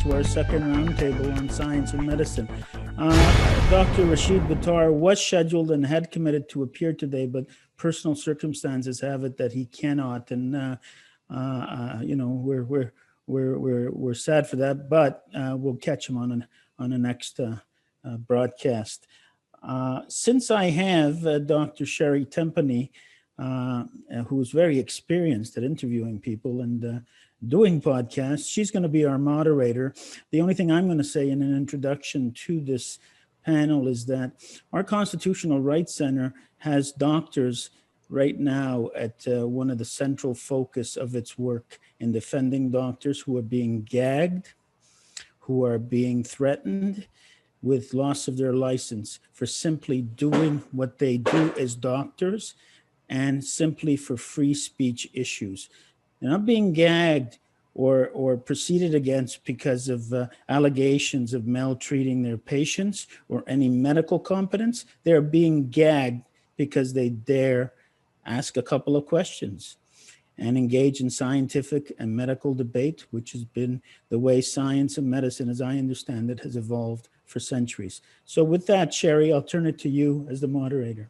to our second roundtable on science and medicine. Dr. Rashid Buttar was scheduled and had committed to appear today, but personal circumstances have it that he cannot, and we're sad for that, but we'll catch him on the next broadcast. Since I have Dr. Sherri Tenpenny, who is very experienced at interviewing people and doing podcasts, she's going to be our moderator. The only thing I'm going to say in an introduction to this panel is that our Constitutional Rights Center has doctors right now at one of the central focus of its work in defending doctors who are being gagged, who are being threatened with loss of their license for simply doing what they do as doctors and simply for free speech issues. They're not being gagged or proceeded against because of allegations of maltreating their patients or any medical competence. They're being gagged because they dare ask a couple of questions and engage in scientific and medical debate, which has been the way science and medicine, as I understand it, has evolved for centuries. So with that, Sherri, I'll turn it to you as the moderator.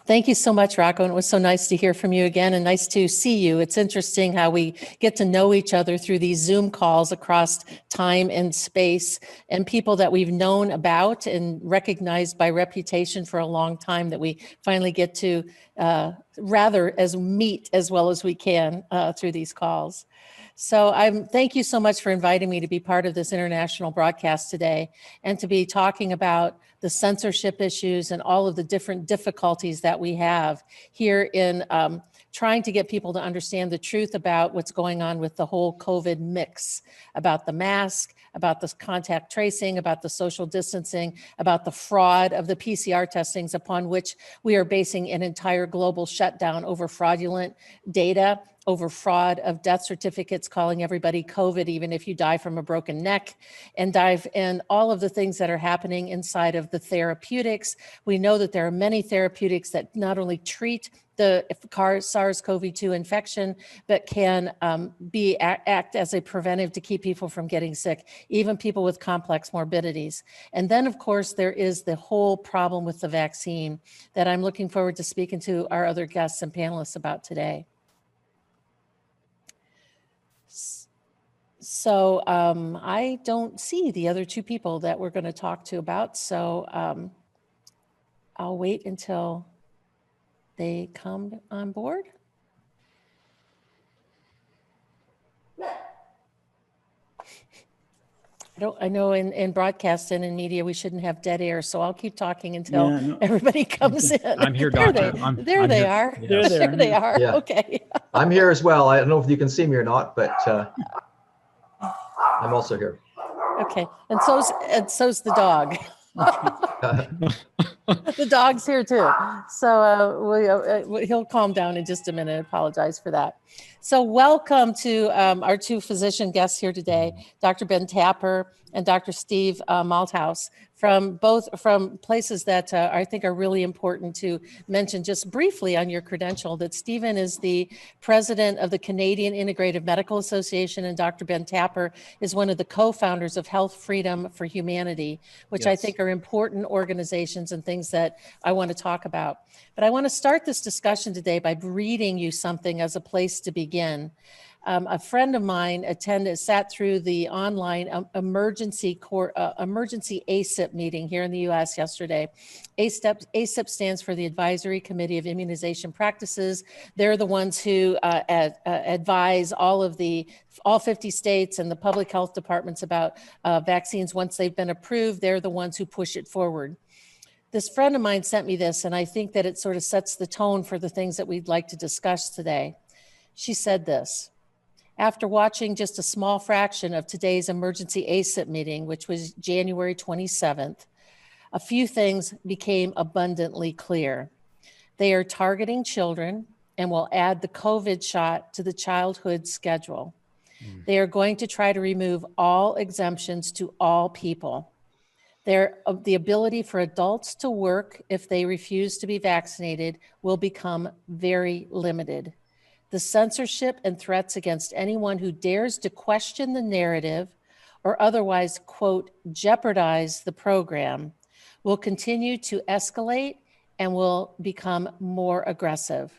Thank you so much, Rocco. And it was so nice to hear from you again and nice to see you. It's interesting how we get to know each other through these Zoom calls across time and space, and people that we've known about and recognized by reputation for a long time that we finally get to meet as well as we can through these calls. So thank you so much for inviting me to be part of this international broadcast today and to be talking about the censorship issues and all of the different difficulties that we have here in trying to get people to understand the truth about what's going on with the whole COVID mix, about the mask, about the contact tracing, about the social distancing, about the fraud of the PCR testings upon which we are basing an entire global shutdown over fraudulent data, over fraud of death certificates, calling everybody COVID, even if you die from a broken neck, and all of the things that are happening inside of the therapeutics. We know that there are many therapeutics that not only treat the SARS-CoV-2 infection, but can act as a preventive to keep people from getting sick, even people with complex morbidities. And then, of course, there is the whole problem with the vaccine that I'm looking forward to speaking to our other guests and panelists about today. So I don't see the other two people that we're going to talk to about, so I'll wait until they come on board. I know in broadcast and in media, we shouldn't have dead air, so I'll keep talking until everybody comes in. I'm here, Doctor. There they are. Yes. There they are. Yeah. Okay. I'm here as well. I don't know if you can see me or not, but I'm also here. Okay, and so's the dog. The dog's here too. So he'll calm down in just a minute. I apologize for that. So welcome to our two physician guests here today, Dr. Ben Tapper and Dr. Steve Malthouse, from places that I think are really important to mention just briefly on your credential. That Stephen is the president of the Canadian Integrative Medical Association, and Dr. Ben Tapper is one of the co-founders of Health Freedom for Humanity, which I think are important organizations and things that I want to talk about. But I want to start this discussion today by reading you something as a place to begin. A friend of mine sat through the online emergency ACIP meeting here in the U.S. yesterday. ACIP stands for the Advisory Committee of Immunization Practices. They're the ones who advise all 50 states and the public health departments about vaccines once they've been approved. They're the ones who push it forward. This friend of mine sent me this, and I think that it sort of sets the tone for the things that we'd like to discuss today. She said this: after watching just a small fraction of today's emergency ACIP meeting, which was January 27th, a few things became abundantly clear. They are targeting children and will add the COVID shot to the childhood schedule. They are going to try to remove all exemptions to all people. The ability for adults to work if they refuse to be vaccinated will become very limited. The censorship and threats against anyone who dares to question the narrative or otherwise, quote, jeopardize the program will continue to escalate and will become more aggressive.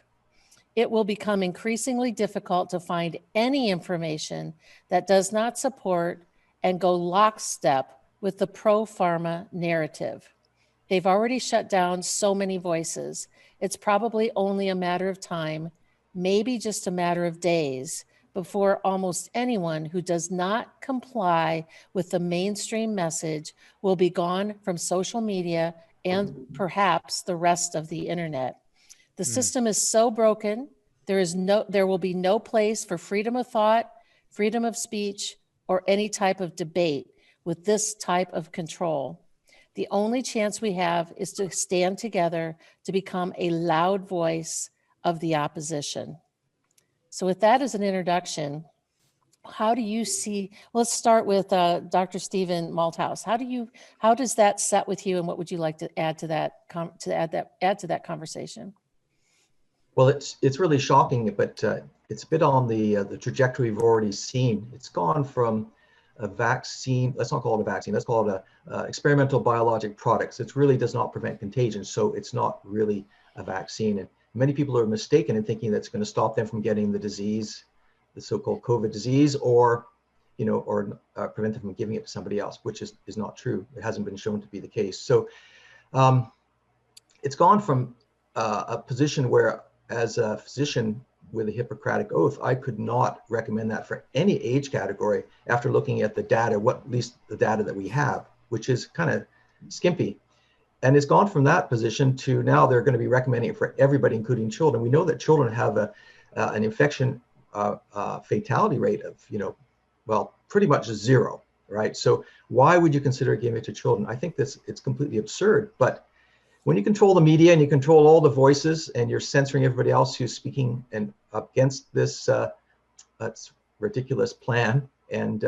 It will become increasingly difficult to find any information that does not support and go lockstep with the pro-pharma narrative. They've already shut down so many voices. It's probably only a matter of time, maybe just a matter of days, before almost anyone who does not comply with the mainstream message will be gone from social media and perhaps the rest of the internet. The system is so broken, there will be no place for freedom of thought, freedom of speech, or any type of debate with this type of control. The only chance we have is to stand together to become a loud voice of the opposition. So with that as an introduction, how do you see, let's start with Dr. Stephen Malthouse. How does that set with you, and what would you like to add to that, conversation? Well, it's really shocking, but it's a bit on the trajectory we've already seen. It's gone from a vaccine, let's not call it a vaccine, let's call it a experimental biologic products. It really does not prevent contagion, so it's not really a vaccine. And many people are mistaken in thinking that's going to stop them from getting the disease, the so-called COVID disease, or prevent them from giving it to somebody else, which is not true. It hasn't been shown to be the case. So it's gone from a position where, as a physician with a Hippocratic oath, I could not recommend that for any age category after looking at the data, at least the data that we have, which is kind of skimpy. And it's gone from that position to now they're going to be recommending it for everybody, including children. We know that children have an infection fatality rate of, pretty much zero, right? So why would you consider giving it to children? I think it's completely absurd. But when you control the media and you control all the voices and you're censoring everybody else who's speaking and against this that's ridiculous plan, and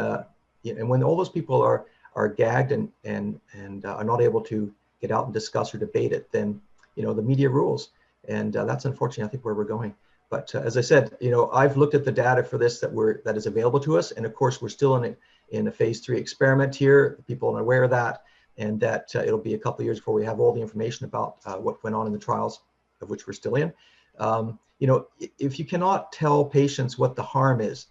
when all those people are gagged and are not able to get out and discuss or debate it, then the media rules, and that's unfortunately I think where we're going. But as I said, I've looked at the data for this that is available to us, and of course we're still in a phase 3 experiment here. People are aware of that. And that it'll be a couple of years before we have all the information about what went on in the trials, of which we're still in. If you cannot tell patients what the harm is,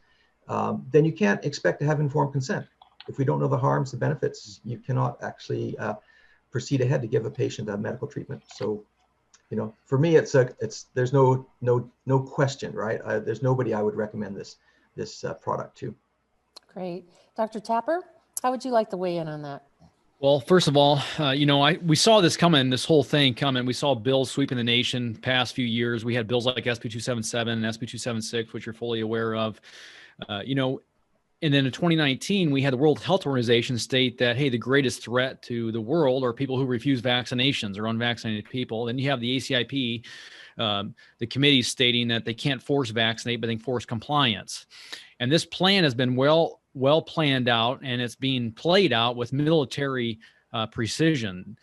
then you can't expect to have informed consent. If we don't know the harms, the benefits, you cannot actually proceed ahead to give a patient a medical treatment. So, for me, there's no question, right? There's nobody I would recommend this product to. Great, Dr. Tapper, how would you like to weigh in on that? Well, first of all, we saw this coming, this whole thing coming. We saw bills sweeping the nation past few years. We had bills like SB 277 and SB 276, which you're fully aware of. And then in 2019, we had the World Health Organization state that, hey, the greatest threat to the world are people who refuse vaccinations or unvaccinated people. Then you have the ACIP, the committee stating that they can't force vaccinate, but they can force compliance. And this plan has been well planned out, and it's being played out with military precision.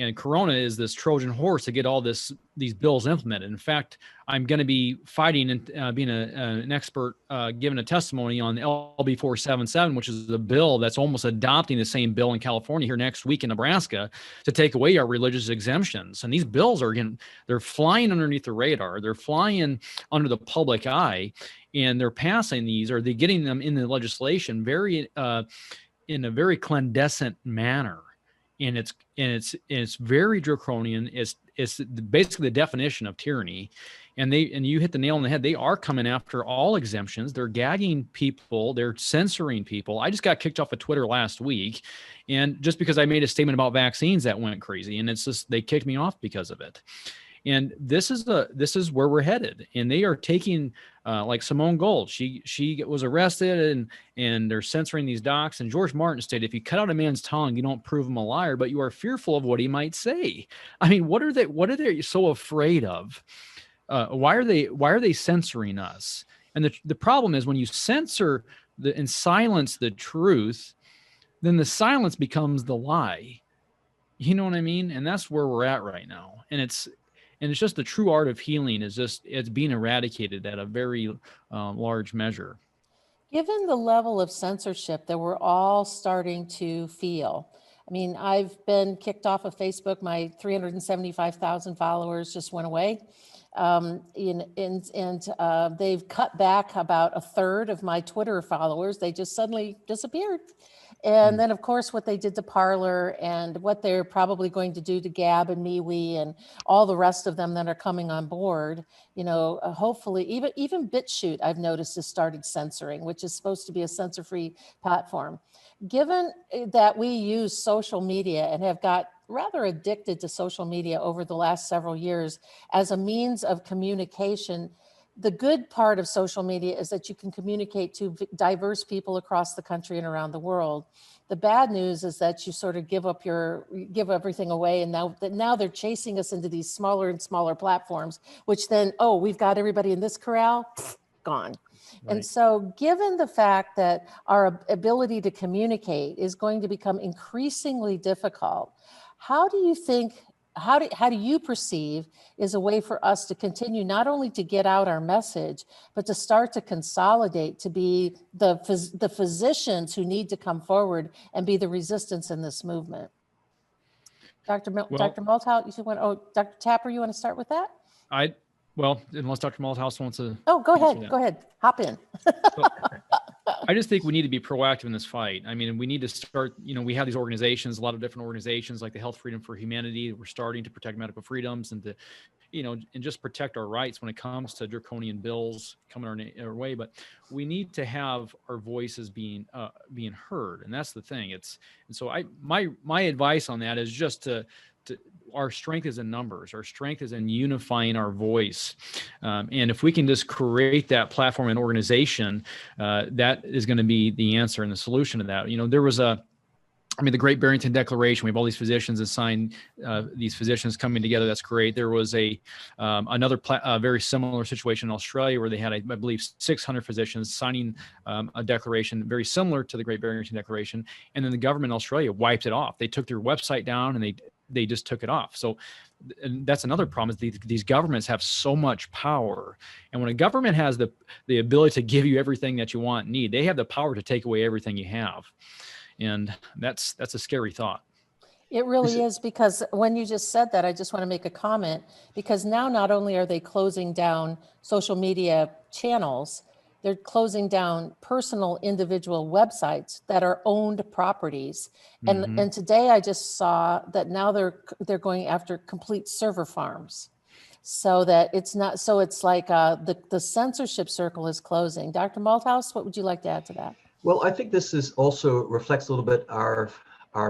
And Corona is this Trojan horse to get all these bills implemented. In fact, I'm going to be fighting and being an expert, giving a testimony on LB 477, which is a bill that's almost adopting the same bill in California here next week in Nebraska to take away our religious exemptions. And these bills they're flying underneath the radar. They're flying under the public eye, and they're passing these, or they're getting them in the legislation in a very clandestine manner. And it's very draconian. It's basically the definition of tyranny. And you hit the nail on the head. They are coming after all exemptions. They're gagging people. They're censoring people. I just got kicked off of Twitter last week, and just because I made a statement about vaccines, that went crazy. And it's just, they kicked me off because of it. And this is where we're headed. And they are taking like Simone Gold. She was arrested, and they're censoring these docs. And George Martin stated, if you cut out a man's tongue, you don't prove him a liar, but you are fearful of what he might say. I mean, what are they so afraid of? Why are they censoring us? And the problem is, when you censor and silence the truth, then the silence becomes the lie. You know what I mean? And that's where we're at right now. And And it's just the true art of healing is just, it's being eradicated at a very large measure. Given the level of censorship that we're all starting to feel, I mean, I've been kicked off of Facebook. My 375,000 followers just went away. They've cut back about a third of my Twitter followers. They just suddenly disappeared. And then, of course, what they did to Parler and what they're probably going to do to Gab and MeWe and all the rest of them that are coming on board, hopefully even BitChute, I've noticed, has started censoring, which is supposed to be a censor-free platform. Given that we use social media and have got rather addicted to social media over the last several years as a means of communication, the good part of social media is that you can communicate to diverse people across the country and around the world. The bad news is that you sort of give everything away, and now they're chasing us into these smaller and smaller platforms, which then, oh, we've got everybody in this corral, gone. Right. And so given the fact that our ability to communicate is going to become increasingly difficult, how do you perceive is a way for us to continue not only to get out our message, but to start to consolidate, to be the physicians who need to come forward and be the resistance in this movement? Dr. Malthouse, Dr. Tapper, you want to start with that? Well, unless Dr. Malthouse wants to. Oh, go ahead. Hop in. I just think we need to be proactive in this fight. I mean, we need to start, we have these organizations, a lot of different organizations like the Health Freedom for Humanity. We're starting to protect medical freedoms and to, and just protect our rights when it comes to draconian bills coming our way. But we need to have our voices being heard. And that's the thing. My advice on that is just to our strength is in numbers. Our strength is in unifying our voice. And if we can just create that platform and organization, that is going to be the answer and the solution to that. There was the Great Barrington Declaration. We have all these physicians that signed, these physicians coming together. That's great. There was another very similar situation in Australia where they had, I believe, 600 physicians signing a declaration very similar to the Great Barrington Declaration. And then the government in Australia wiped it off. They took their website down and they just took it off. So and that's another problem is these governments have so much power. And when a government has the ability to give you everything that you want and need, they have the power to take away everything you have. And that's a scary thought. It really is, because when you just said that, I just want to make a comment, because now not only are they closing down social media channels, they're closing down personal individual websites that are owned properties. And today I just saw that now they're going after complete server farms, so that it's not, so it's like the censorship circle is closing. Dr. Malthouse, what would you like to add to that? Well, I think this is also reflects a little bit our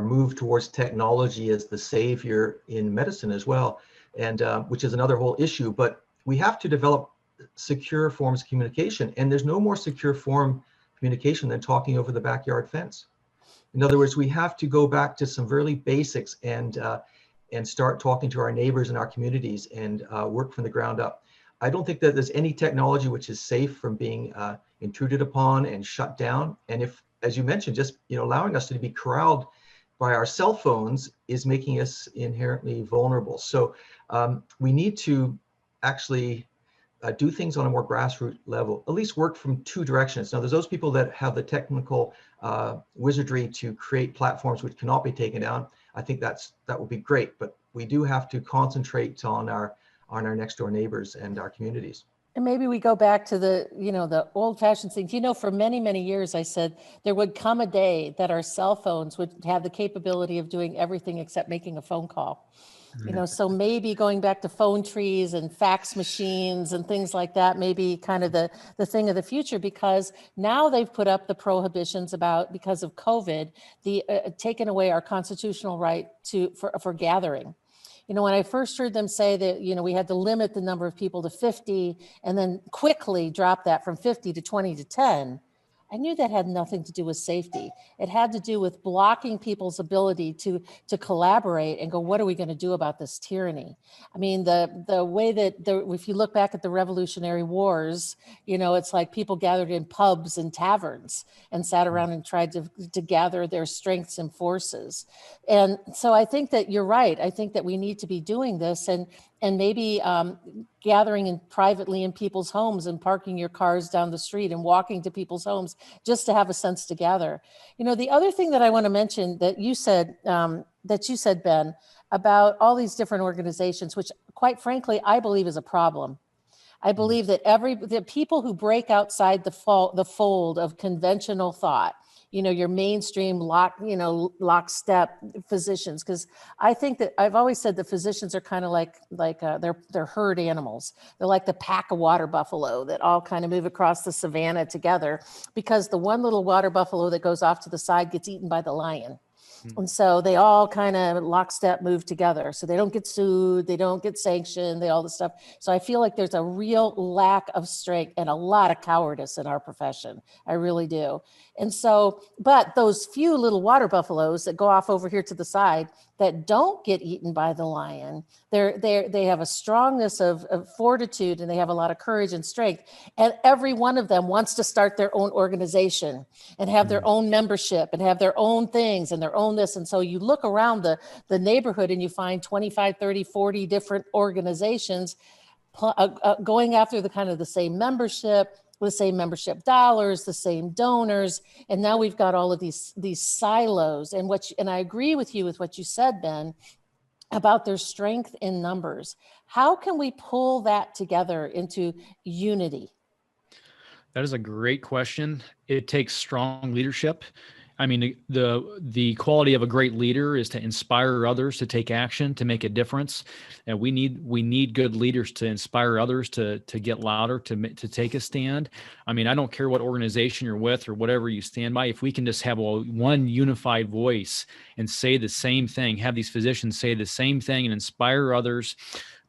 move towards technology as the savior in medicine as well, and which is another whole issue. But we have to develop secure forms of communication, and there's no more secure form of communication than talking over the backyard fence. In other words, we have to go back to some really basics and start talking to our neighbors and our communities and work from the ground up. I don't think that there's any technology which is safe from being intruded upon and shut down. And if, as you mentioned, just allowing us to be corralled by our cell phones is making us inherently vulnerable. So we need to actually do things on a more grassroots level, at least work from two directions. Now, there's those people that have the technical wizardry to create platforms which cannot be taken down. I think that would be great, but we do have to concentrate on our next door neighbors and our communities. And maybe we go back to the old fashioned things. For many, many years, I said there would come a day that our cell phones would have the capability of doing everything except making a phone call. So maybe going back to phone trees and fax machines and things like that, maybe kind of the thing of the future, because now they've put up the prohibitions because of COVID, taken away our constitutional right for gathering. When I first heard them say that, we had to limit the number of people to 50 and then quickly drop that from 50 to 20 to 10, I knew that had nothing to do with safety. It had to do with blocking people's ability to collaborate and go, what are we going to do about this tyranny? I mean, the way that if you look back at the Revolutionary Wars, it's like people gathered in pubs and taverns and sat around and tried to gather their strengths and forces. And so I think that you're right. I think that we need to be doing this. And and maybe gathering privately in people's homes and parking your cars down the street and walking to people's homes just to have a sense to gather. You know, the other thing that I want to mention that you said, Ben, about all these different organizations, which quite frankly, I believe is a problem. I believe that the people who break outside the fold of conventional thought, you know, your mainstream lockstep physicians, because I think that I've always said the physicians are kind of like they're herd animals. They're like the pack of water buffalo that all kind of move across the savannah together, because the one little water buffalo that goes off to the side gets eaten by the lion. And so they all kind of lockstep move together. So they don't get sued, they don't get sanctioned, all this stuff. So I feel like there's a real lack of strength and a lot of cowardice in our profession. I really do. And so, but those few little water buffaloes that go off over here to the side that don't get eaten by the lion, they have a strongness of fortitude, and they have a lot of courage and strength. And every one of them wants to start their own organization and have their own membership and have their own things and their own this. And so you look around the neighborhood and you find 25, 30, 40 different organizations going after the kind of the same membership, the same membership dollars, the same donors. And now we've got all of these silos. And I agree with you with what you said, Ben, about their strength in numbers. How can we pull that together into unity? That is a great question. It takes strong leadership. I mean, the quality of a great leader is to inspire others to take action, to make a difference. And we need good leaders to inspire others to get louder, to take a stand. I mean, I don't care what organization you're with or whatever you stand by. If we can just have one unified voice and say the same thing, have these physicians say the same thing and inspire others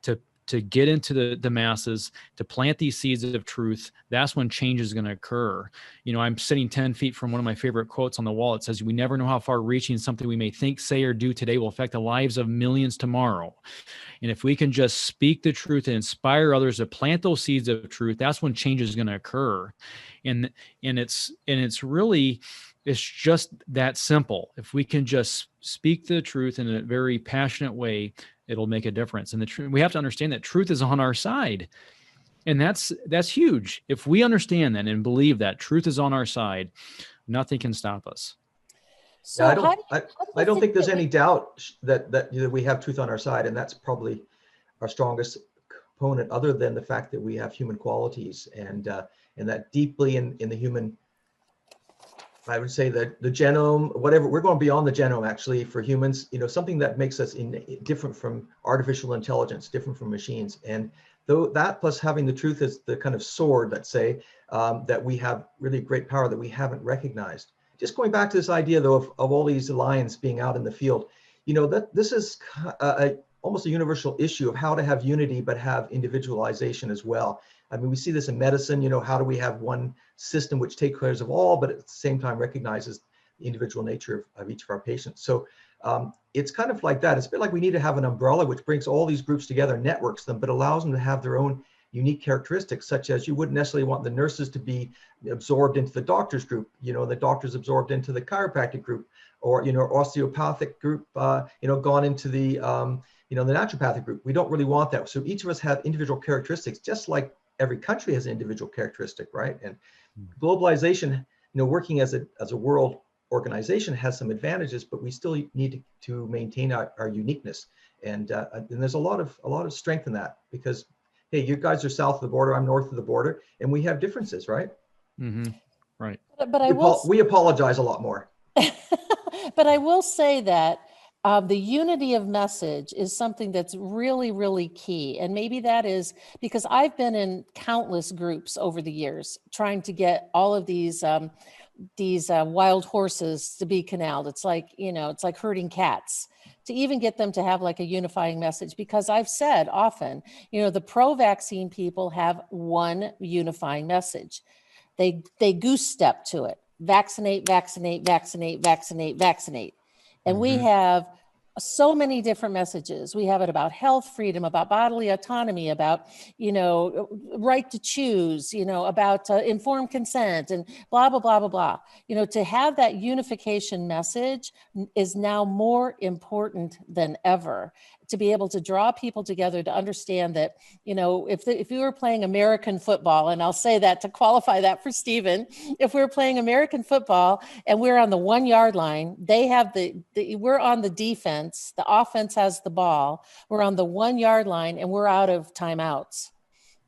to get into the masses, to plant these seeds of truth, that's when change is going to occur. You know, I'm sitting 10 feet from one of my favorite quotes on the wall. It says, "We never know how far reaching something we may think, say, or do today will affect the lives of millions tomorrow." And if we can just speak the truth and inspire others to plant those seeds of truth, that's when change is going to occur. And it's really, it's just that simple. If we can just speak the truth in a very passionate way, it'll make a difference. And we have to understand that truth is on our side. And that's huge. If we understand that and believe that truth is on our side, nothing can stop us. So yeah, I don't think there's any doubt that we have truth on our side, and that's probably our strongest component, other than the fact that we have human qualities and that deeply in the human, I would say that the genome, whatever, we're going beyond the genome actually for humans, you know, something that makes us different from artificial intelligence, different from machines. And though that plus having the truth as the kind of sword, let's say, that we have really great power that we haven't recognized. Just going back to this idea though of all these lions being out in the field, you know, that this is almost a universal issue of how to have unity, but have individualization as well. I mean, we see this in medicine, you know, how do we have one system which takes care of all, but at the same time recognizes the individual nature of each of our patients. So it's kind of like that. It's a bit like we need to have an umbrella which brings all these groups together, networks them, but allows them to have their own unique characteristics, such as you wouldn't necessarily want the nurses to be absorbed into the doctors group, you know, the doctors absorbed into the chiropractic group, or, you know, osteopathic group, you know, gone into the, you know, the naturopathic group. We don't really want that. So each of us have individual characteristics, just like every country has an individual characteristic, right? And globalization, you know, working as a world organization has some advantages, but we still need to maintain our uniqueness. And there's a lot of strength in that, because, hey, you guys are south of the border, I'm north of the border, and we have differences, right? Mm-hmm. Right. But we apologize a lot more. But I will say that the unity of message is something that's really, really key. And maybe that is because I've been in countless groups over the years trying to get all of these wild horses to be canaled. It's like, you know, it's like herding cats, to even get them to have like a unifying message. Because I've said often, you know, the pro-vaccine people have one unifying message. They goose step to it. Vaccinate, vaccinate, vaccinate, vaccinate, vaccinate. And we have so many different messages. We have it about health freedom, about bodily autonomy, about, you know, right to choose, you know, about informed consent and blah, blah, blah, blah, blah. You know, to have that unification message is now more important than ever, to be able to draw people together to understand that, you know, if you were playing American football, and I'll say that to qualify that for Stephen, if we were playing American football and we're on the 1 yard line, they have we're on the defense, the offense has the ball, we're on the 1 yard line and we're out of timeouts.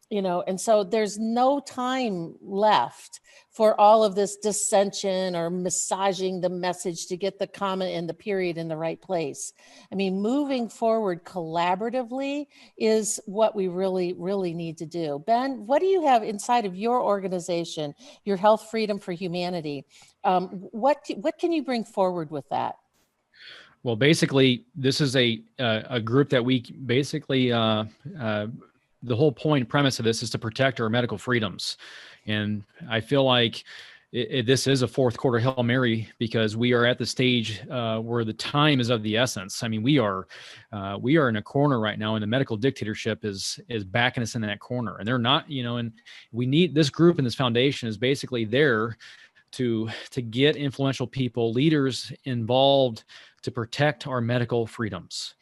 You know, and so there's no time left for all of this dissension or massaging the message to get the comma and the period in the right place. I mean, moving forward collaboratively is what we really, really need to do. Ben, what do you have inside of your organization, your Health Freedom for Humanity? What can you bring forward with that? Well, basically, this is a group that we basically the whole point premise of this is to protect our medical freedoms. And I feel like this is a fourth quarter Hail Mary, because we are at the stage where the time is of the essence. I mean, we are in a corner right now, and the medical dictatorship is backing us in that corner. And they're not, you know, and we need this group, and this foundation is basically there to get influential people, leaders involved to protect our medical freedoms.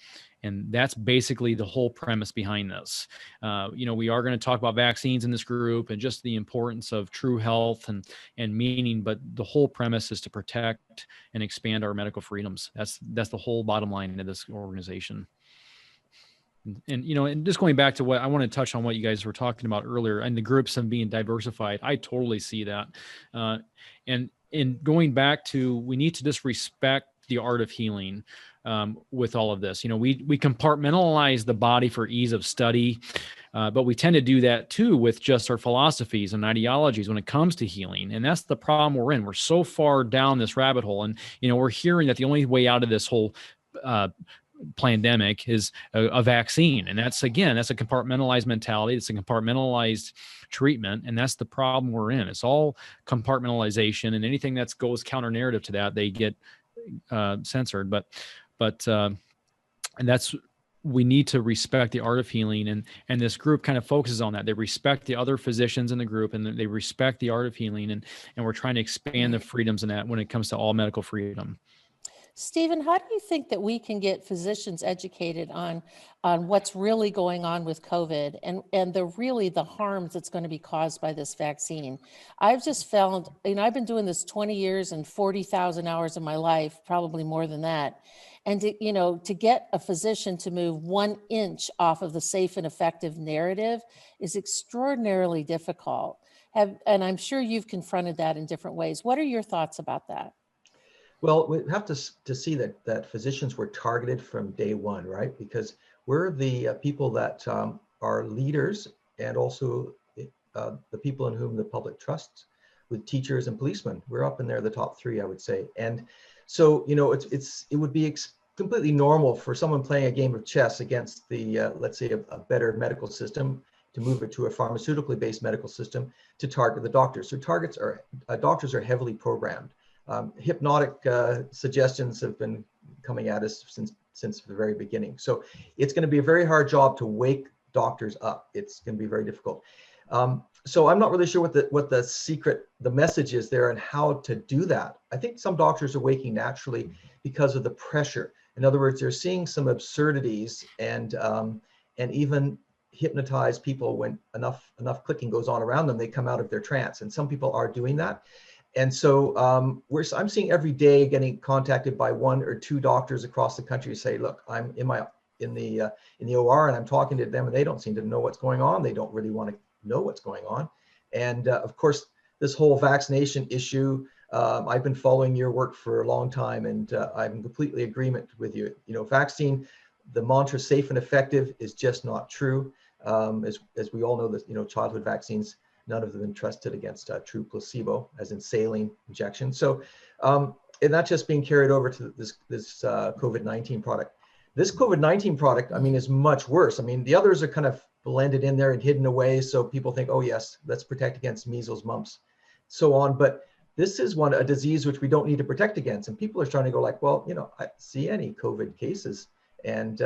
And that's basically the whole premise behind this. You know, we are going to talk about vaccines in this group and just the importance of true health and meaning, but the whole premise is to protect and expand our medical freedoms. That's the whole bottom line of this organization. And, you know, and just going back to what I want to touch on what you guys were talking about earlier and the groups and being diversified, I totally see that. And in going back to, we need to just respect the art of healing. With all of this, you know, we compartmentalize the body for ease of study, but we tend to do that too with just our philosophies and ideologies when it comes to healing. And that's the problem we're in. We're so far down this rabbit hole, and, you know, we're hearing that the only way out of this whole pandemic is a vaccine. And that's a compartmentalized mentality. It's a compartmentalized treatment. And that's the problem we're in. It's all compartmentalization, and anything that goes counter narrative to that, they get censored. But and that's, we need to respect the art of healing, and this group kind of focuses on that. They respect the other physicians in the group, and they respect the art of healing, and we're trying to expand the freedoms in that when it comes to all medical freedom. Stephen, how do you think that we can get physicians educated on what's really going on with COVID and the harms that's going to be caused by this vaccine? I've just found, you know, I've been doing this 20 years and 40,000 hours of my life, probably more than that. And to get a physician to move 1 inch off of the safe and effective narrative is extraordinarily difficult. And I'm sure you've confronted that in different ways. What are your thoughts about that? Well, we have to see that physicians were targeted from day one, right? Because we're the people that are leaders, and also the people in whom the public trusts, with teachers and policemen. We're up in there, the top 3, I would say. And so, you know, it would be completely normal for someone playing a game of chess against the, let's say, a better medical system, to move it to a pharmaceutically based medical system, to target the doctors. So doctors are heavily programmed. Hypnotic suggestions have been coming at us since the very beginning. So it's going to be a very hard job to wake doctors up. It's going to be very difficult. So I'm not really sure what the message is there and how to do that. I think some doctors are waking naturally because of the pressure. In other words, they're seeing some absurdities and even hypnotize people when enough clicking goes on around them, they come out of their trance. And some people are doing that. And so I'm seeing every day getting contacted by 1 or 2 doctors across the country who say, look, I'm in the OR and I'm talking to them and they don't seem to know what's going on. They don't really want to know what's going on. And of course, this whole vaccination issue, I've been following your work for a long time, and I'm in completely agreement with you. You know, vaccine, the mantra safe and effective is just not true. As we all know, that, you know, childhood vaccines, none of them been trusted against true placebo, as in saline injection. So, and that's just being carried over to this COVID-19 product. This COVID-19 product, I mean, is much worse. I mean, the others are kind of blended in there and hidden away, so people think, oh yes, let's protect against measles, mumps, so on. But this is a disease which we don't need to protect against. And people are starting to go like, well, you know, I don't see any COVID cases, and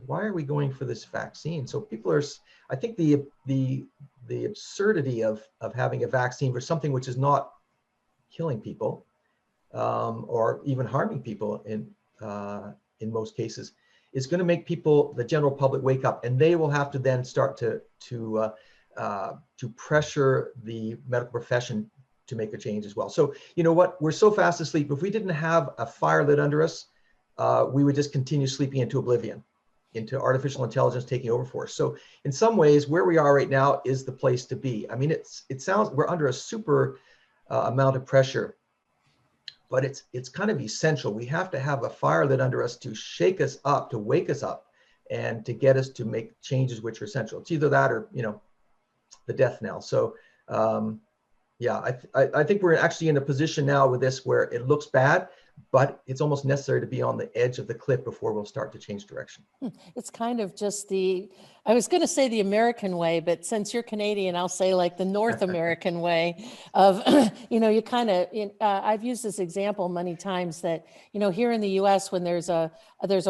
why are we going for this vaccine? So people are, I think the absurdity of having a vaccine for something which is not killing people or even harming people in most cases is going to make people, the general public, wake up, and they will have to then start to pressure the medical profession to make a change as well. So you know what? We're so fast asleep. If we didn't have a fire lit under us, we would just continue sleeping into oblivion, into artificial intelligence taking over for us. So in some ways, where we are right now is the place to be. I mean, it sounds, we're under a super amount of pressure, but it's kind of essential. We have to have a fire lit under us to shake us up, to wake us up, and to get us to make changes which are essential. It's either that or, you know, the death knell. So yeah, I think we're actually in a position now with this where it looks bad, but it's almost necessary to be on the edge of the cliff before we'll start to change direction. It's kind of just I was going to say the American way, but since you're Canadian, I'll say like the North American way of, you know, you kind of, I've used this example many times that, you know, here in the US, when there's a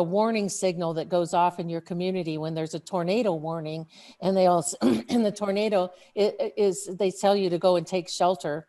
warning signal that goes off in your community, when there's a tornado warning, and they also, in the tornado they tell you to go and take shelter.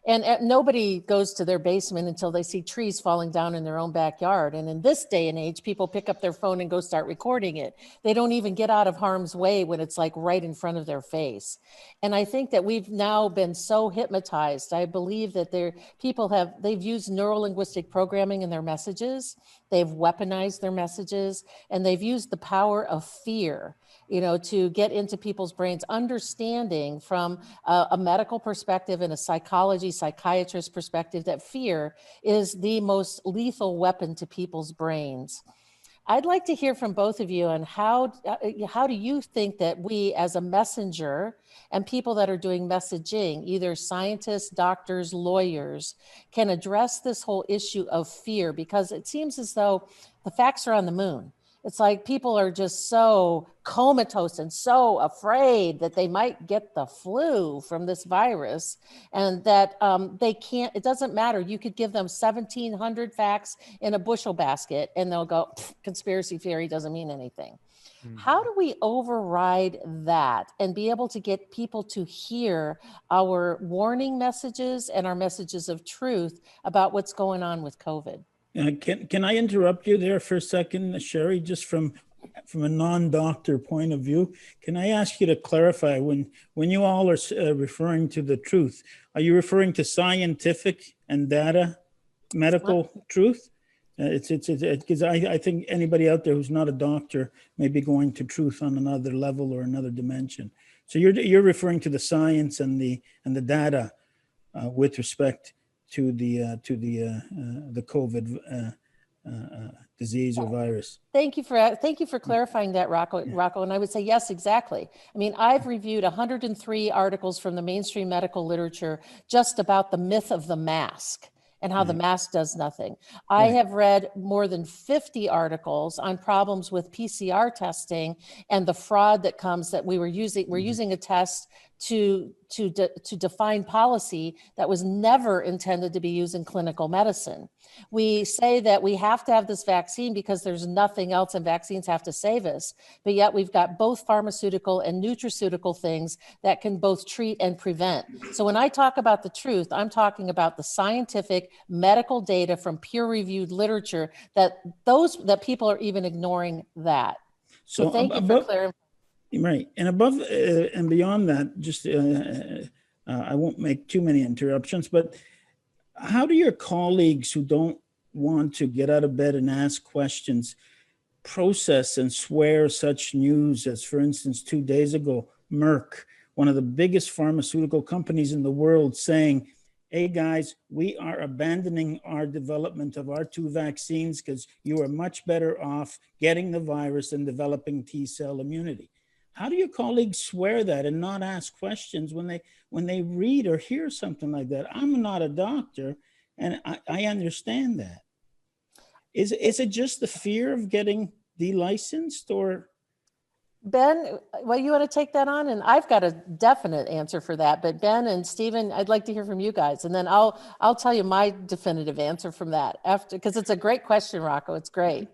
And nobody goes to their basement until they see trees falling down in their own backyard. And in this day and age, people pick up their phone and go start recording it. They don't even get out of harm's way when it's like right in front of their face. And I think that we've now been so hypnotized. I believe that they've used neuro-linguistic programming in their messages. They've weaponized their messages, and they've used the power of fear, you know, to get into people's brains, understanding from a medical perspective and a psychiatrist perspective that fear is the most lethal weapon to people's brains. I'd like to hear from both of you on how do you think that we as a messenger and people that are doing messaging, either scientists, doctors, lawyers, can address this whole issue of fear? Because it seems as though the facts are on the moon. It's like people are just so comatose and so afraid that they might get the flu from this virus, and that they can't, it doesn't matter. You could give them 1,700 facts in a bushel basket and they'll go, conspiracy theory doesn't mean anything. How do we override that and be able to get people to hear our warning messages and our messages of truth about what's going on with COVID? Can I interrupt you there for a second, Sherri, just from a non-doctor point of view? Can I ask you to clarify, when you all are referring to the truth, are you referring to scientific and data, medical truth? It's because I think anybody out there who's not a doctor may be going to truth on another level or another dimension. So you're referring to the science and the data with respect to the COVID disease or virus. Thank you for clarifying that, Rocco. And I would say yes, exactly. I mean, I've reviewed 103 articles from the mainstream medical literature just about the myth of the mask and how the mask does nothing. I have read more than 50 articles on problems with PCR testing and the fraud that comes, that we're using a test to define policy that was never intended to be used in clinical medicine. We say that we have to have this vaccine because there's nothing else, and vaccines have to save us. But yet we've got both pharmaceutical and nutraceutical things that can both treat and prevent. So when I talk about the truth, I'm talking about the scientific medical data from peer-reviewed literature that people are even ignoring that. So thank you for clarifying. Right. And above and beyond that, just I won't make too many interruptions, but how do your colleagues who don't want to get out of bed and ask questions process and swear such news as, for instance, 2 days ago, Merck, one of the biggest pharmaceutical companies in the world, saying, hey guys, we are abandoning our development of our 2 vaccines because you are much better off getting the virus and developing T-cell immunity. How do your colleagues swear that and not ask questions when they read or hear something like that? I'm not a doctor, and I understand that. Is it just the fear of getting delicensed, or? Ben, well, you want to take that on? And I've got a definite answer for that. But Ben and Stephen, I'd like to hear from you guys, and then I'll tell you my definitive answer from that after, because it's a great question, Rocco. It's great.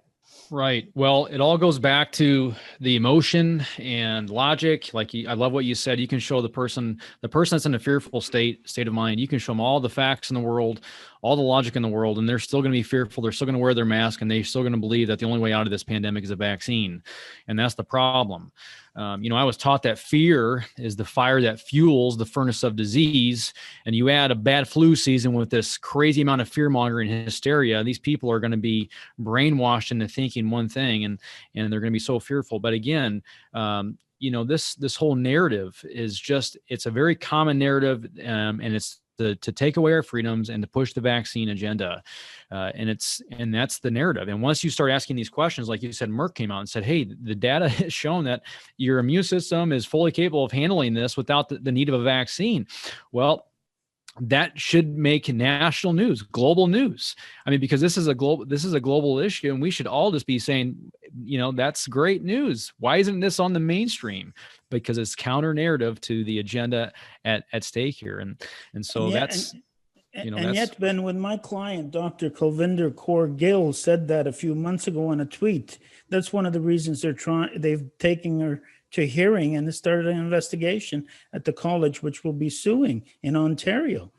Right. Well, it all goes back to the emotion and logic. Like I love what you said. You can show the person that's in a fearful state of mind. You can show them all the facts in the world, all the logic in the world, and they're still going to be fearful. They're still going to wear their mask, and they're still going to believe that the only way out of this pandemic is a vaccine, and that's the problem. I was taught that fear is the fire that fuels the furnace of disease. And you add a bad flu season with this crazy amount of fear mongering and hysteria, these people are going to be brainwashed into thinking one thing, and they're going to be so fearful. But again, this whole narrative is it's a very common narrative, and it's to take away our freedoms and to push the vaccine agenda. And that's the narrative. And once you start asking these questions, like you said, Merck came out and said, hey, the data has shown that your immune system is fully capable of handling this without the need of a vaccine. Well, that should make national news, global news. I mean, because this is a global issue, and we should all just be saying, that's great news. Why isn't this on the mainstream? Because it's counter narrative to the agenda at stake here. And so yet, Ben, when my client, Dr. Kulvinder Kaur Gill, said that a few months ago on a tweet, that's one of the reasons they've taken her to hearing and started an investigation at the college, which will be suing in Ontario.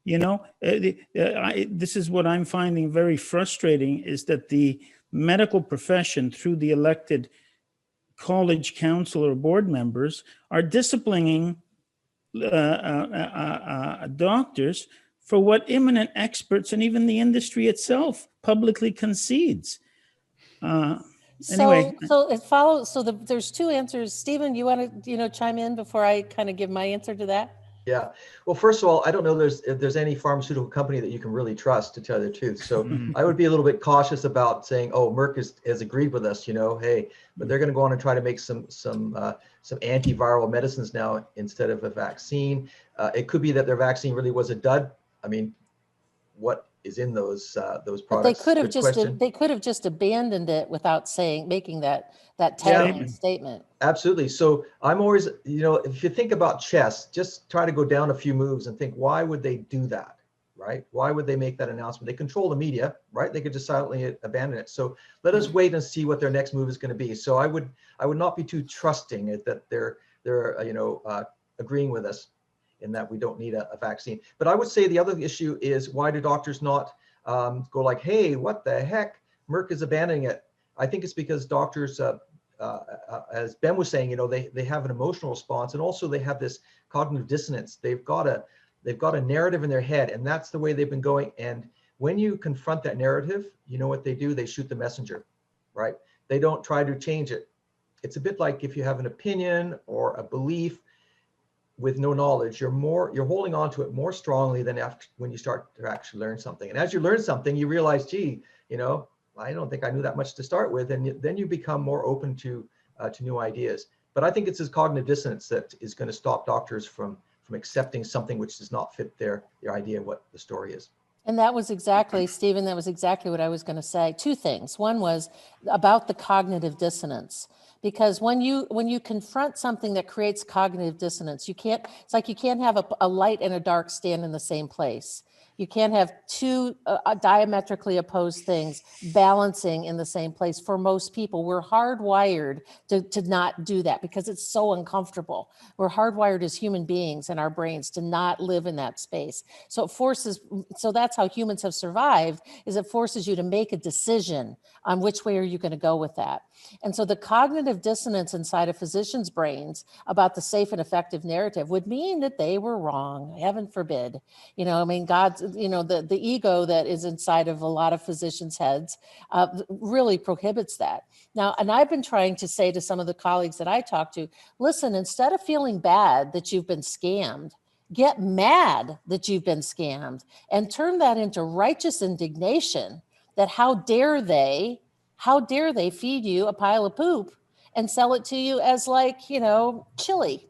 This is what I'm finding very frustrating, is that the medical profession, through the elected college council or board members, are disciplining doctors for what eminent experts and even the industry itself publicly concedes. Anyway. So it follows. So there's two answers. Stephen, you want to chime in before I kind of give my answer to that? Yeah. Well, first of all, I don't know if there's any pharmaceutical company that you can really trust, to tell you the truth. So I would be a little bit cautious about saying, oh, Merck has agreed with us, hey, but they're going to go on and try to make some antiviral medicines now instead of a vaccine. It could be that their vaccine really was a dud. I mean, what is in those products? But they could have just abandoned it without making that statement. Absolutely. So I'm always, if you think about chess, just try to go down a few moves and think, why would they do that, right? Why would they make that announcement? They control the media, right? They could just silently abandon it. So let us wait and see what their next move is going to be. So I would not be too trusting that they're agreeing with us in that we don't need a vaccine. But I would say the other issue is, why do doctors not go like, hey, what the heck? Merck is abandoning it. I think it's because doctors, as Ben was saying, they have an emotional response, and also they have this cognitive dissonance. They've got a narrative in their head, and that's the way they've been going. And when you confront that narrative, you know what they do? They shoot the messenger, right? They don't try to change it. It's a bit like if you have an opinion or a belief with no knowledge, you're holding on to it more strongly than when you start to actually learn something. And as you learn something, you realize, gee, I don't think I knew that much to start with. And then you become more open to new ideas. But I think it's this cognitive dissonance that is going to stop doctors from accepting something which does not fit their idea of what the story is. And that was exactly, Stephen, that was exactly what I was going to say. Two things. One was about the cognitive dissonance. Because when you confront something that creates cognitive dissonance, it's like you can't have a light and a dark stand in the same place. You can't have two diametrically opposed things balancing in the same place. For most people, we're hardwired to not do that because it's so uncomfortable. We're hardwired as human beings in our brains to not live in that space. So that's how humans have survived, is it forces you to make a decision on which way are you going to go with that. And so the cognitive dissonance inside of physicians' brains about the safe and effective narrative would mean that they were wrong, heaven forbid. God's, the ego that is inside of a lot of physicians' heads really prohibits that. Now, and I've been trying to say to some of the colleagues that I talk to, listen, instead of feeling bad that you've been scammed, get mad that you've been scammed and turn that into righteous indignation that how dare they feed you a pile of poop and sell it to you as chili.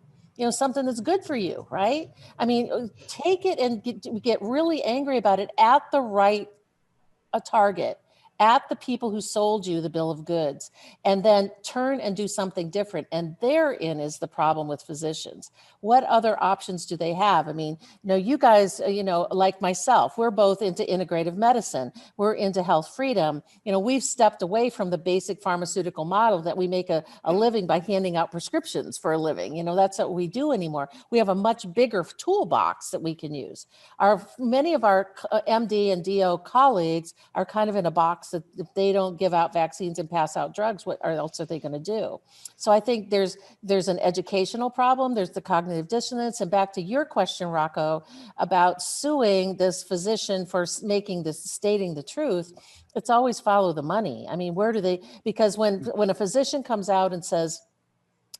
Something that's good for you, right? I mean, take it and get really angry about it at the right target, at the people who sold you the bill of goods and then turn and do something different. And therein is the problem with physicians. What other options do they have? I mean, you guys, like myself, we're both into integrative medicine. We're into health freedom. We've stepped away from the basic pharmaceutical model that we make a living by handing out prescriptions for a living. That's what we do anymore. We have a much bigger toolbox that we can use. Many of our MD and DO colleagues are kind of in a box that if they don't give out vaccines and pass out drugs, what else are they going to do? So I think there's an educational problem. There's the cognitive dissonance. And back to your question, Rocco, about suing this physician for stating the truth, it's always follow the money. I mean, because when a physician comes out and says,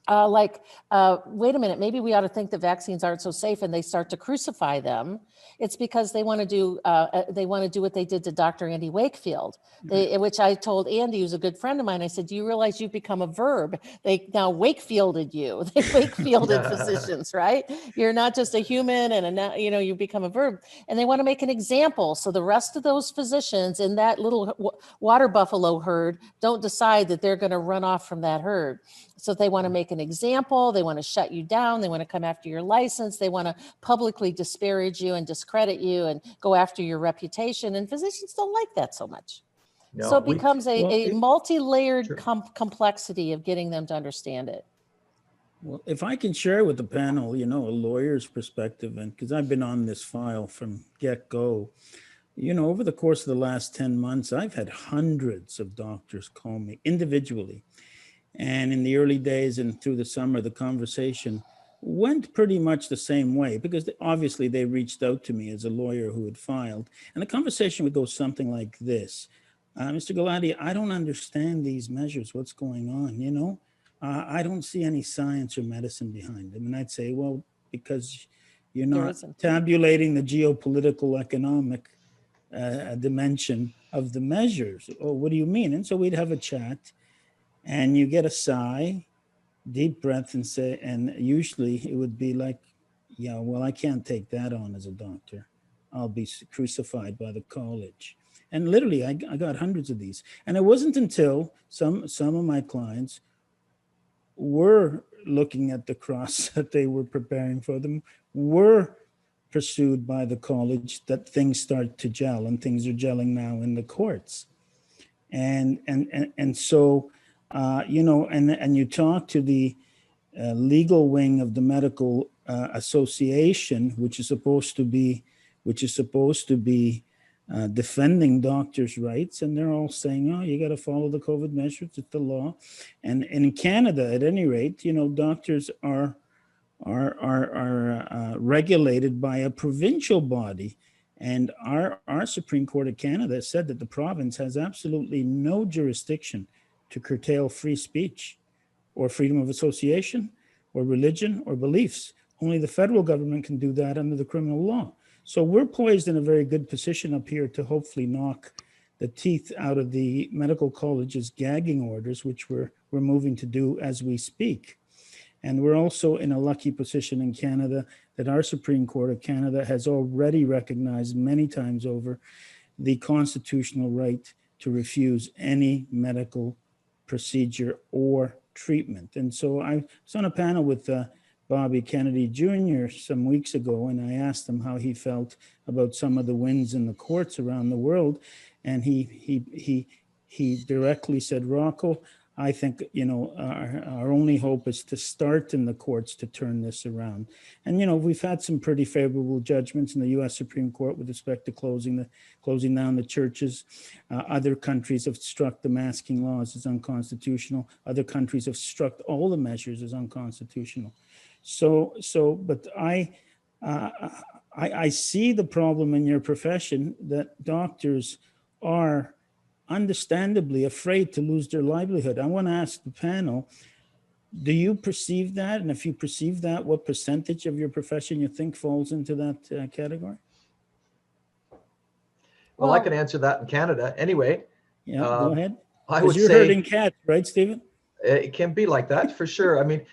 wait a minute, maybe we ought to think that vaccines aren't so safe, and they start to crucify them, it's because they want to do what they did to Dr. Andy Wakefield, which I told Andy, who's a good friend of mine. I said, do you realize you've become a verb? They now Wakefielded you. They Wakefielded physicians, right? You're not just a human, and you become a verb. And they want to make an example, so the rest of those physicians in that little water buffalo herd don't decide that they're going to run off from that herd. So they want to make an example, they want to shut you down, they want to come after your license, they want to publicly disparage you and discredit you and go after your reputation. And physicians don't like that so much. No, so it becomes a multi-layered complexity of getting them to understand it. Well, if I can share with the panel, a lawyer's perspective, and because I've been on this file from get-go, over the course of the last 10 months, I've had hundreds of doctors call me individually. And in the early days and through the summer, the conversation went pretty much the same way, because obviously they reached out to me as a lawyer who had filed. And the conversation would go something like this. Mr. Galati, I don't understand these measures. What's going on? I don't see any science or medicine behind them. And I'd say, well, because you're not tabulating the geopolitical economic dimension of the measures. Oh, what do you mean? And so we'd have a chat. And you get a sigh, deep breath, and say, and usually it would be like, yeah, well, I can't take that on as a doctor. I'll be crucified by the college. And literally, I got hundreds of these. And it wasn't until some of my clients were looking at the cross that they were preparing for them, were pursued by the college, that things start to gel, and things are gelling now in the courts. And so, and you talk to the legal wing of the medical association, which is supposed to be defending doctors' rights, and they're all saying, "Oh, you got to follow the COVID measures; it's the law." And in Canada, at any rate, doctors are regulated by a provincial body. And our Supreme Court of Canada said that the province has absolutely no jurisdiction to curtail free speech or freedom of association or religion or beliefs. Only the federal government can do that under the criminal law. So we're poised in a very good position up here to hopefully knock the teeth out of the medical college's gagging orders, which we're moving to do as we speak. And we're also in a lucky position in Canada that our Supreme Court of Canada has already recognized many times over the constitutional right to refuse any medical procedure or treatment. And so I was on a panel with Bobby Kennedy Jr. some weeks ago, and I asked him how he felt about some of the wins in the courts around the world. And he directly said, Rocco, I think, our only hope is to start in the courts to turn this around. And, we've had some pretty favorable judgments in the U.S. Supreme Court with respect to closing down the churches. Other countries have struck the masking laws as unconstitutional. Other countries have struck all the measures as unconstitutional. But I see the problem in your profession that doctors are understandably afraid to lose their livelihood. I want to ask the panel, do you perceive that? And if you perceive that, what percentage of your profession you think falls into that category? Well, I can answer that in Canada anyway. Yeah, go ahead. I would you're say herding cats, right, Stephen? It can be like that for sure. I mean,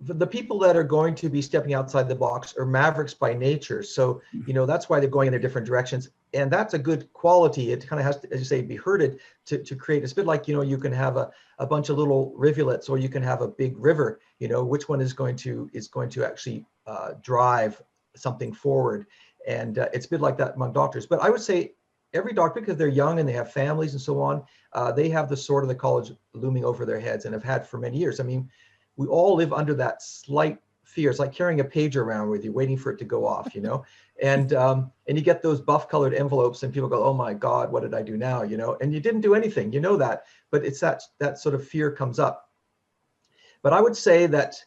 the people that are going to be stepping outside the box are mavericks by nature. So, that's why they're going in their different directions. and that's a good quality. It kind of has to, as you say, be herded to create. It's a bit like, you can have a bunch of little rivulets, or you can have a big river. Which one is going to actually drive something forward? And it's a bit like that among doctors. But I would say every doctor, because they're young and they have families and so on, they have the sword of the college looming over their heads, and have had for many years. I mean, we all live under that slight fear. It's like carrying a pager around with you, waiting for it to go off, and you get those buff colored envelopes, and people go, oh my God, what did I do now? And you didn't do anything, that, but it's that sort of fear comes up. But I would say that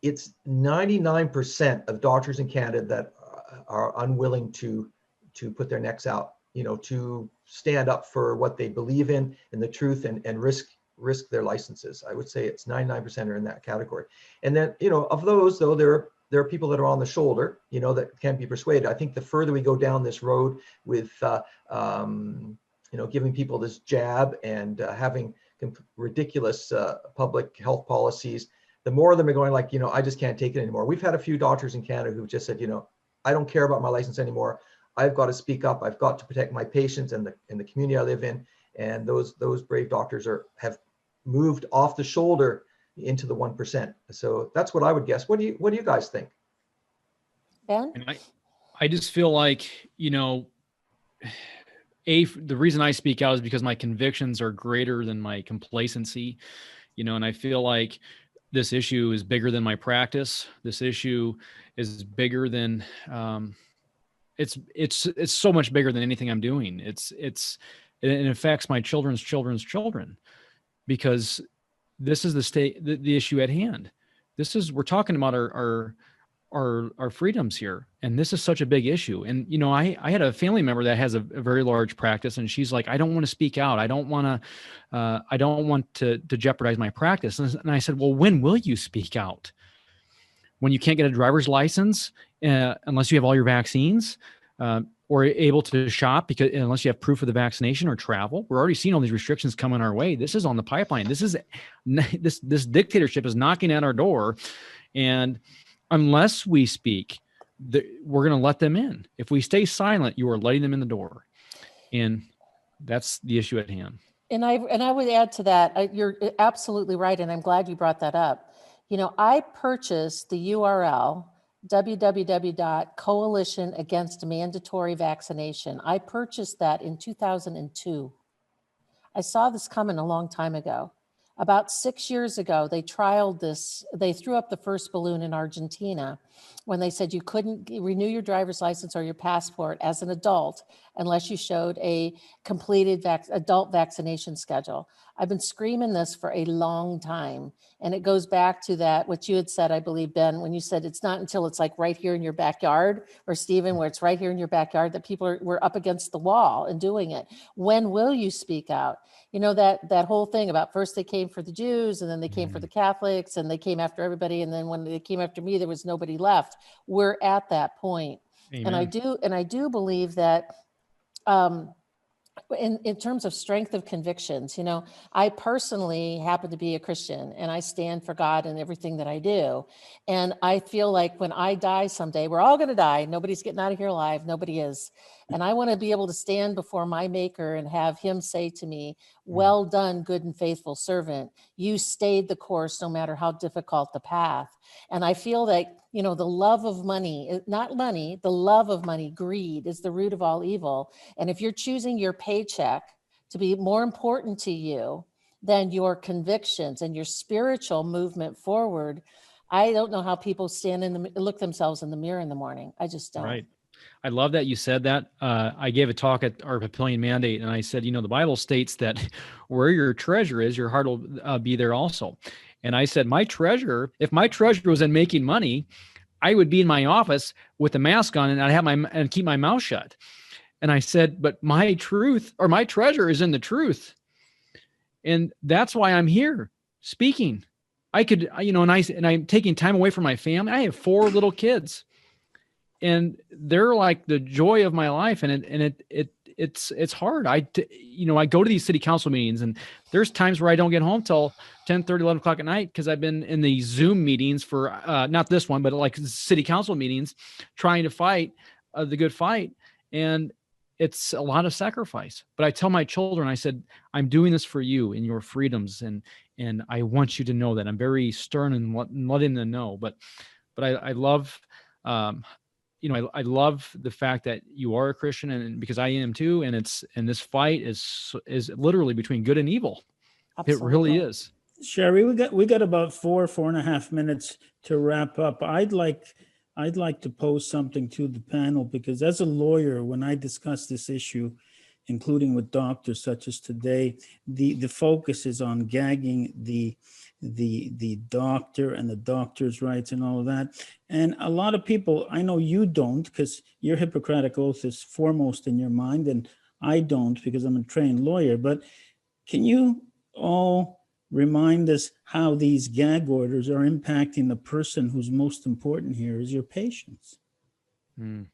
it's 99% of doctors in Canada that are unwilling to put their necks out, to stand up for what they believe in and the truth, and risk their licenses. I would say it's 99% are in that category. And then, of those, though, there are people that are on the shoulder, that can't be persuaded. I think the further we go down this road with, giving people this jab and having ridiculous public health policies, the more of them are going like, I just can't take it anymore. We've had a few doctors in Canada who've just said, I don't care about my license anymore. I've got to speak up. I've got to protect my patients and the community I live in. And those brave doctors have moved off the shoulder into the 1%. So that's what I would guess. What do you guys think? Ben? And I just feel like, the reason I speak out is because my convictions are greater than my complacency, and I feel like this issue is bigger than my practice. This issue is bigger than, it's so much bigger than anything I'm doing. It affects my children's children, because this is the issue at hand. We're talking about our freedoms here, and this is such a big issue. And I had a family member that has a very large practice, and she's like, I don't want to speak out. I don't want to jeopardize my practice. And I said, well, when will you speak out? When you can't get a driver's license unless you have all your vaccines, or able to shop unless you have proof of the vaccination or travel. We're already seeing all these restrictions coming our way. This is on the pipeline. This dictatorship is knocking at our door, and unless we speak, we're going to let them in. If we stay silent, you are letting them in the door, and that's the issue at hand. And I would add to that, you're absolutely right, and I'm glad you brought that up. I purchased the URL www.coalition against mandatory vaccination. I purchased that in 2002. I saw this coming a long time ago. About 6 years ago, they trialed this. They threw up the first balloon in Argentina when they said you couldn't renew your driver's license or your passport as an adult unless you showed a completed adult vaccination schedule. I've been screaming this for a long time. And it goes back to that, what you had said, I believe, Ben, when you said it's not until it's like right here in your backyard, or Stephen, where it's right here in your backyard that we're up against the wall and doing it. When will you speak out? That whole thing about first they came for the Jews, and then they came for the Catholics, and they came after everybody. And then when they came after me, there was nobody left. We're at that point. Amen. And I do believe that, in terms of strength of convictions, I personally happen to be a Christian, and I stand for God in everything that I do. And I feel like when I die someday, we're all going to die. Nobody's getting out of here alive. Nobody is. And I want to be able to stand before my maker and have him say to me, well done, good and faithful servant. You stayed the course no matter how difficult the path. And I feel that, the love of money, not money, the love of money, greed is the root of all evil. And if you're choosing your paycheck to be more important to you than your convictions and your spiritual movement forward, I don't know how people look themselves in the mirror in the morning. I just don't. Right. I love that you said that. I gave a talk at our Papillion Mandate, and I said, the Bible states that where your treasure is, your heart will be there also. And I said, if my treasure was in making money, I would be in my office with a mask on, and I'd keep my mouth shut. And I said, but my treasure is in the truth. And that's why I'm here speaking. I could, and I'm taking time away from my family. I have 4 little kids, and they're like the joy of my life. And it's hard. I go to these city council meetings, and there's times where I don't get home till 10:30, 11 o'clock at night, because I've been in these Zoom meetings for not this one, but like city council meetings, trying to fight the good fight. And it's a lot of sacrifice. But I tell my children, I said, I'm doing this for you and your freedoms, and I want you to know that. I'm very stern and letting them know. But I love, I love the fact that you are a Christian, and because I am too. And this fight is literally between good and evil. Absolutely. It really is. Sherri, we got about 4.5 minutes to wrap up. I'd like to pose something to the panel, because as a lawyer, when I discuss this issue, including with doctors such as today, the focus is on gagging the doctor and the doctor's rights and all of that. And a lot of people, I know you don't, because your Hippocratic Oath is foremost in your mind, and I don't because I'm a trained lawyer. But can you all remind us how these gag orders are impacting the person who's most important here, is your patients? Ben,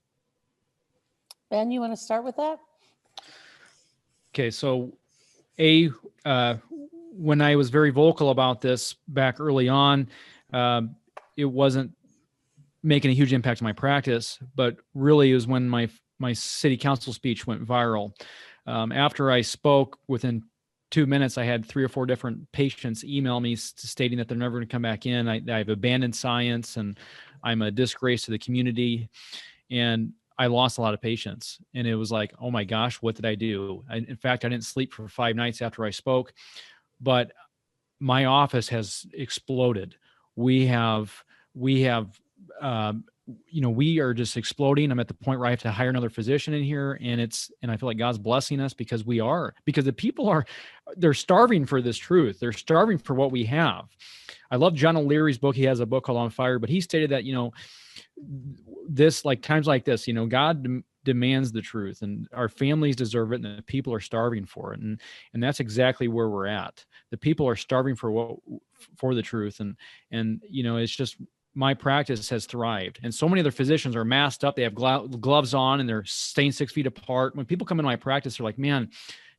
you want to start with that? Okay, so when I was very vocal about this back early on, it wasn't making a huge impact on my practice, but really it was when my city council speech went viral. After I spoke, within 2 minutes, I had 3 or 4 different patients email me stating that they're never going to come back in. I've abandoned science and I'm a disgrace to the community. And I lost a lot of patients. And it was like, oh my gosh, what did I do? In fact, I didn't sleep for 5 nights after I spoke, but my office has exploded. We are just exploding. I'm at the point where I have to hire another physician in here, and I feel like God's blessing us because the people they're starving for this truth. They're starving for what we have. I love John O'Leary's book. He has a book called On Fire, but he stated that, this, like times like this, God demands the truth, and our families deserve it, and the people are starving for it. And that's exactly where we're at. The people are starving for the truth. And it's just, my practice has thrived. And so many other physicians are masked up. They have gloves on and they're staying 6 feet apart. When people come into my practice, they're like, man,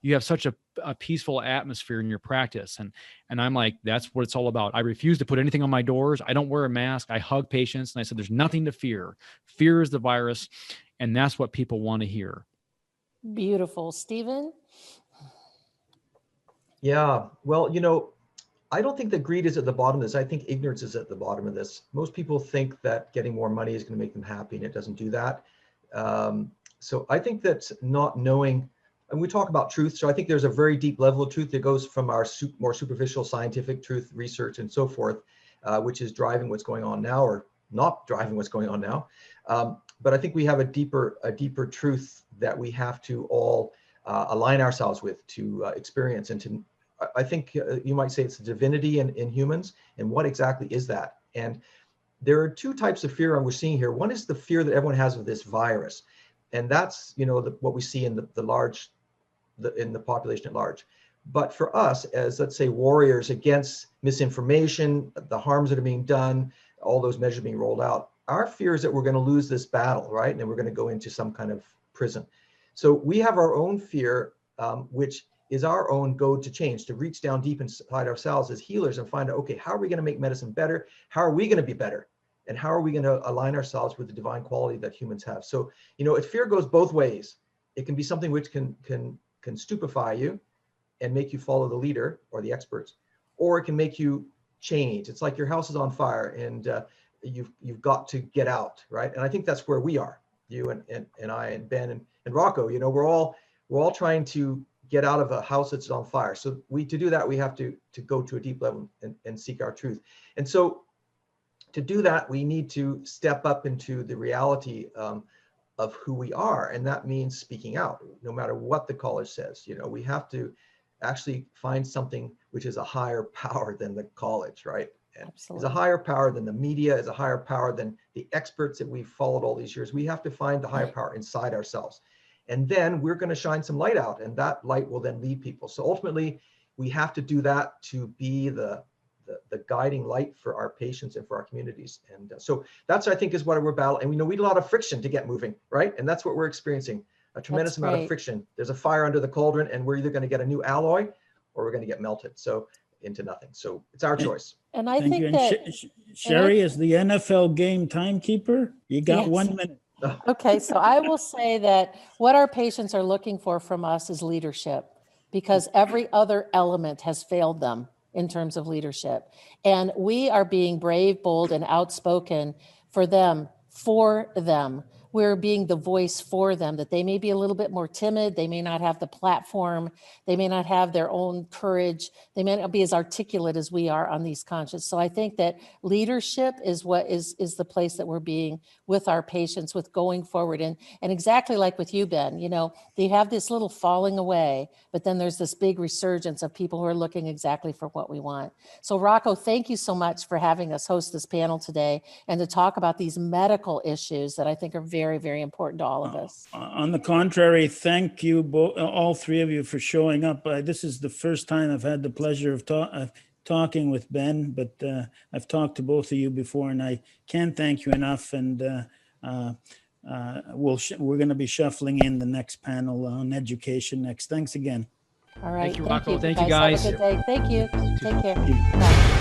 you have such a peaceful atmosphere in your practice. And I'm like, that's what it's all about. I refuse to put anything on my doors. I don't wear a mask. I hug patients. And I said, there's nothing to fear. Fear is the virus. And that's what people want to hear. Beautiful. Stephen? Yeah, well, I don't think that greed is at the bottom of this. I think ignorance is at the bottom of this. Most people think that getting more money is going to make them happy, and it doesn't do that. So I think that not knowing, and we talk about truth, so I think there's a very deep level of truth that goes from our more superficial scientific truth, research, and so forth, which is driving what's going on now, or not driving what's going on now. But I think we have a deeper truth that we have to all align ourselves with, to experience, and to, I think you might say it's a divinity in humans. And what exactly is that? And there are 2 types of fear we're seeing here. One is the fear that everyone has of this virus. And that's, what we see in in the population at large. But for us, as, let's say, warriors against misinformation, the harms that are being done, all those measures being rolled out, our fear is that we're going to lose this battle, right? And then we're going to go into some kind of prison. So we have our own fear, which is our own goad to change, to reach down deep inside ourselves as healers and find out, okay, how are we going to make medicine better? How are we going to be better? And how are we going to align ourselves with the divine quality that humans have? So, if fear goes both ways, it can be something which can stupefy you and make you follow the leader or the experts, or it can make you change. It's like your house is on fire and you've got to get out, right? And I think that's where we are, you and I and Ben and Rocco. We're all trying to get out of a house that's on fire. So to do that, we have to go to a deep level and seek our truth. And so to do that, we need to step up into the reality of who we are. And that means speaking out, no matter what the college says. We have to actually find something which is a higher power than the college, right? And Absolutely. is a higher power than the media, is a higher power than the experts that we've followed all these years. We have to find the higher power inside ourselves. And then we're going to shine some light out, and that light will then lead people. So ultimately, we have to do that to be the guiding light for our patients and for our communities. And so that's, I think, is what we're battling. And we need a lot of friction to get moving, right? And that's what we're experiencing, a tremendous amount of friction. There's a fire under the cauldron, and we're either going to get a new alloy or we're going to get melted into nothing. So it's our choice. And I think that Sherri is the NFL game timekeeper. You got 1 minute. Okay, so I will say that what our patients are looking for from us is leadership, because every other element has failed them in terms of leadership. And we are being brave, bold, and outspoken for them, for them. We're being the voice for them, that they may be a little bit more timid. They may not have the platform. They may not have their own courage. They may not be as articulate as we are on these conscious. So I think that leadership is what is the place that we're being with our patients, with going forward. And exactly like with you, Ben, you know, they have this little falling away, but then there's this big resurgence of people who are looking exactly for what we want. So Rocco, thank you so much for having us host this panel today and to talk about these medical issues that I think are very, very important to all of us. On the contrary, thank you, all three of you, for showing up. This is the first time I've had the pleasure of talking with Ben, but I've talked to both of you before, and I can't thank you enough. And we're going to be shuffling in the next panel on education next. Thanks again. All right. Thank you, Rocco. Thank you, guys. guys. Have a good day. Thank you. Take care. Thank you. Bye.